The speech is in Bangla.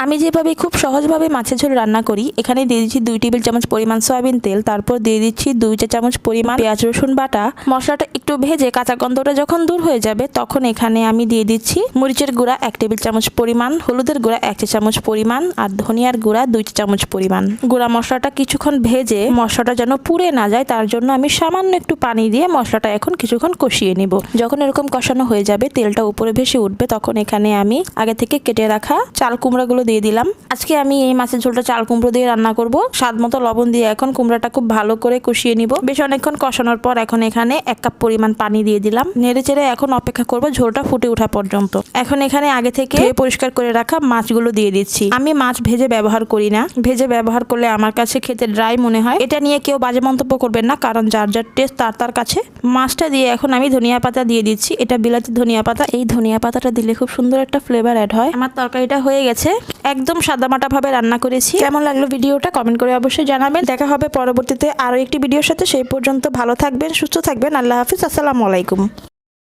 আমি যেভাবে খুব সহজভাবে মাছের ঝোল রান্না করি, এখানে দিয়ে দিচ্ছি 2 টেবিল চামচ পরিমাণ সয়াবিন তেল, তারপর দিয়ে দিচ্ছি 2 চা চামচ পরিমাণ পেঁয়াজ রসুন বাটা। মশলাটা একটু ভেজে কাঁচা গন্ধটা যখন দূর হয়ে যাবে তখন এখানে আমি দিয়ে দিচ্ছি মরিচের গুঁড়া 1 টেবিল চামচ পরিমাণ, হলুদের গুঁড়া 1 চা চামচ পরিমাণ আর ধনিয়ার গুঁড়া 2 চা চামচ পরিমাণ। গুঁড়া মশলাটা কিছুক্ষণ ভেজে মশলাটা যেন পুড়ে না যায় তার জন্য আমি সামান্য একটু পানি দিয়ে মশলাটা এখন কিছুক্ষণ কষিয়ে নিব। যখন এরকম কষানো হয়ে যাবে, তেলটা উপরে ভেসে উঠবে, তখন এখানে আমি আগে থেকে কেটে রাখা চাল কুমড়াগুলো দিয়ে দিলাম। আজকে আমি এই মাছের ঝোলটা চাল কুমড়ো দিয়ে রান্না করব। স্বাদ মতো লবণ দিয়ে এখন কুমড়াটা খুব ভালো করে কষিয়ে নিব। বেশ অনেকক্ষণ কষানোর পর এখন এখানে 1 কাপ পরিমাণ পানি দিয়ে দিলাম। নেড়ে চেড়ে এখন অপেক্ষা করব ঝোলটা ফুটে ওঠা পর্যন্ত। এখন এখানে আগে থেকে পরিষ্কার করে রাখা মাছগুলো দিয়ে দিচ্ছি। আমি মাছ ভেজে ব্যবহার করি না, ভেজে ব্যবহার করলে আমার কাছে খেতে ড্রাই মনে হয়। এটা নিয়ে কেউ বাজে মন্তব্য করবেন না, কারণ যার যার টেস্ট তার কাছে। মাছটা দিয়ে এখন আমি ধনিয়া পাতা দিয়ে দিচ্ছি। এটা বিলাতি ধনিয়া পাতা। এই ধনিয়া পাতাটা দিলে খুব সুন্দর একটা ফ্লেভার অ্যাড হয়। আমার তরকারিটা হয়ে গেছে, একদম সাদামাটা ভাবে রান্না করেছি। কেমন লাগলো ভিডিওটা কমেন্ট করে অবশ্যই জানাবেন। দেখা হবে পরবর্তীতে আরো একটি ভিডিওর সাথে। সেই পর্যন্ত ভালো থাকবেন, সুস্থ থাকবেন। আল্লাহ হাফিজ, আসসালামু আলাইকুম।